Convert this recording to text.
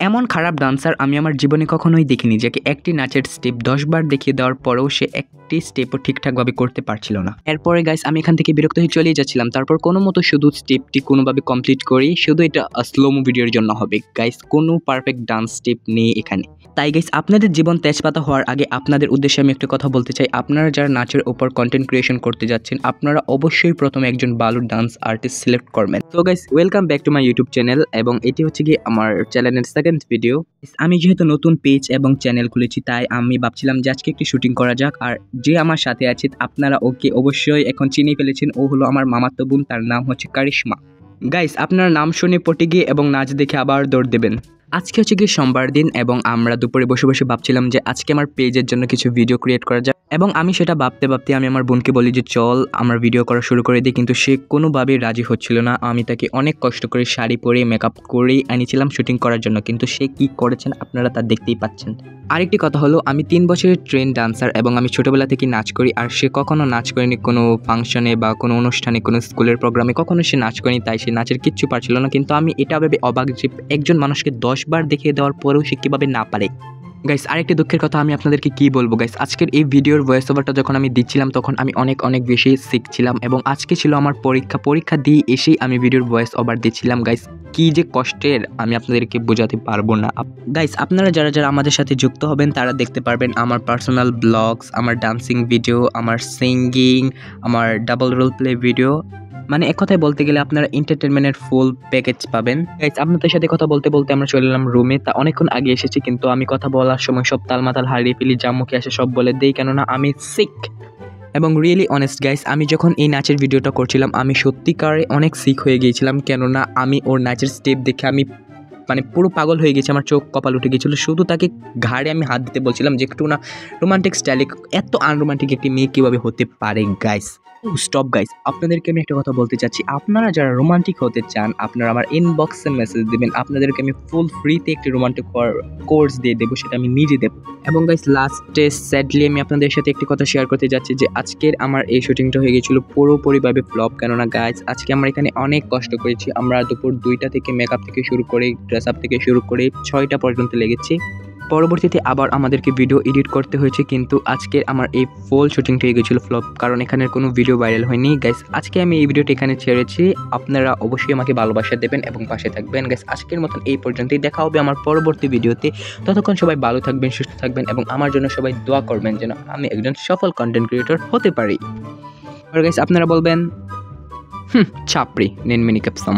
এমন খারাপ ডান্সার আমি আমার জীবনে কখনোই দেখিনি, যাকে একটি নাচের স্টেপ 10 বার দেখিয়ে দেওয়ার পরেও সে একটি স্টেপও ঠিকঠাকভাবে করতে পারছিল না। এরপরে গাইস আমি এখান থেকে বিরক্ত হয়ে চলেই যাচ্ছিলাম। তারপর কোনো মতো শুধু স্টেপটি কোনোভাবে কমপ্লিট করি, শুধু এটা স্লোমো ভিডিওর জন্য হবে গাইস, কোনো পারফেক্ট ডান্স স্টেপ নেই এখানে। তাই গাইস আপনাদের জীবন তেজপাতা হওয়ার আগে আপনাদের উদ্দেশ্যে আমি একটা কথা বলতে চাই, আপনারা যারা নাচের উপর কন্টেন্ট ক্রিয়েশন করতে যাচ্ছেন আপনারা অবশ্যই প্রথমে একজন ভালো ডান্স আর্টিস্ট সিলেক্ট করবেন। তো guys welcome back to my YouTube channel, এবং এটি হচ্ছে কি আমার চ্যানেলের সেকেন্ড ভিডিও। আমি যেহেতু নতুন পেজ এবং চ্যানেল খুলেছি তাই আমি ভাবছিলাম যে আজকে একটি শুটিং করা যাক। আর যে আমার সাথে আছে আপনারা ওকে অবশ্যই এখন চিনে ফেলেছেন, ও হলো আমার মামাতো বোন, তার নাম হচ্ছে কারিশমা। গাইস আপনারা নাম শুনে পটে গিয়ে এবং নাচ দেখে আবার দৌড় দেবেন। আজকে হচ্ছে কি সোমবার দিন, এবং আমরা দুপুরে বসে বসে ভাবছিলাম যে আজকে আমার পেজের জন্য কিছু ভিডিও ক্রিয়েট করা যায়, এবং আমি সেটা ভাবতে ভাবতে আমি আমার বোনকে বলি যে চল আমরা ভিডিও করা শুরু করে দিই, কিন্তু সে কোনোভাবেই রাজি হচ্ছিল না। আমি তাকে অনেক কষ্ট করে শাড়ি পরে মেকআপ করে এনেছিলাম শুটিং করার জন্য, কিন্তু সে কি করেছেন আপনারা তা দেখতেই পাচ্ছেন। আরেকটি কথা হলো আমি 3 বছরের ট্রেন ডান্সার এবং আমি ছোটবেলা থেকে নাচ করি, আর সে কখনো নাচ করেনি কোনো ফাংশনে বা কোনো অনুষ্ঠানে, কোনো স্কুলের প্রোগ্রামে কখনো সে নাচ করেনি, তাই সে নাচের কিচ্ছু পারছিল না। কিন্তু আমি এটা ভেবে অবাক যে একজন মানুষকে 10 বার দেখিয়ে দেওয়ার পরেও সে কীভাবে না পারে। গাইস আরেকটি দুঃখের কথা আমি আপনাদেরকে কি বলবো গাইস, আজকের এই ভিডিওর ভয়েস ওভারটা যখন আমি দিচ্ছিলাম তখন আমি অনেক বেশি শিখছিলাম, এবং আজকে ছিল আমার পরীক্ষা দিয়ে এসেই আমি ভিডিওর ভয়েস ওভার দিচ্ছিলাম। গাইস কি যে কষ্টের আমি আপনাদেরকে বোঝাতে পারবো না। গাইস আপনারা যারা যারা আমাদের সাথে যুক্ত হবেন তারা দেখতে পারবেন আমার পার্সোনাল ব্লগস, আমার ডান্সিং ভিডিও, আমার সিঙ্গিং, আমার ডাবল রোল প্লে ভিডিও, মানে এক কথায় বলতে গেলে আপনারা এন্টারটেনমেন্টের ফুল প্যাকেজ পাবেন। গাইস আপনাদের সাথে কথা বলতে বলতে আমরা চলে এলাম রুমে। তা অনেকক্ষণ আগে এসেছি, কিন্তু আমি কথা বলার সময় সব তালমাতাল হারিয়ে ফেলি, যা মুখে আসে সব বলে দেই, কেননা আমি সিক। এবং রিয়েলি অনেস্ট গাইস, আমি যখন এই নাচের ভিডিওটা করছিলাম আমি সত্যিকারে অনেক সিক হয়ে গিয়েছিলাম, কেননা আমি ওর নাচের স্টেপ দেখে আমি মানে পুরো পাগল হয়ে গেছে, আমার চোখ কপাল উঠে গিয়েছিল। শুধু তাকে ঘাড়ে আমি হাত দিতে বলছিলাম যে একটু না রোমান্টিক স্টাইলে, এত আনরোমান্টিক একটি মেয়ে কীভাবে হতে পারে গাইস। স্টপ গাইস, আপনাদেরকে আমি একটা কথা বলতে চাচ্ছি, আপনারা যারা রোমান্টিক হতে চান আপনারা আমার ইনবক্সে মেসেজ দেবেন, আপনাদেরকে আমি ফুল ফ্রিতে একটি রোমান্টিক কোর্স দিয়ে দেবো, সেটা আমি নিজে দেবো। এবং গাইস লাস্টে স্যাডলি আমি আপনাদের সাথে একটি কথা শেয়ার করতে যাচ্ছি যে আজকের আমার এই শুটিংটা হয়ে গেছিলো পুরোপুরিভাবে ফ্লপ, কেননা গাইস আজকে আমরা এখানে অনেক কষ্ট করেছি। আমরা দুপুর 2টা থেকে মেকআপ থেকে শুরু করে ড্রেস আপ থেকে শুরু করে 6টা পর্যন্ত লেগেছে। পরবর্তীতে আবার আমাদেরকে ভিডিও এডিট করতে হয়েছে, কিন্তু আজকে আমার এই ফুল শুটিংটা হয়ে গেছিলো ফ্লপ, কারণ এখানের কোনো ভিডিও ভাইরাল হয়নি। গাইস আজকে আমি এই ভিডিওটা এখানে ছেড়েছি, আপনারা অবশ্যই আমাকে ভালোবাসা দেবেন এবং পাশে থাকবেন। গাইস আজকের মতন এই পর্যন্তই, দেখা হবে আমার পরবর্তী ভিডিওতে। ততক্ষণ সবাই ভালো থাকবেন, সুস্থ থাকবেন, এবং আমার জন্য সবাই দোয়া করবেন যেন আমি একজন সফল কন্টেন্ট ক্রিয়েটর হতে পারি। আর গাইস আপনারা বলবেন ছাপড়ি নেন মিনি ক্যাপসাম।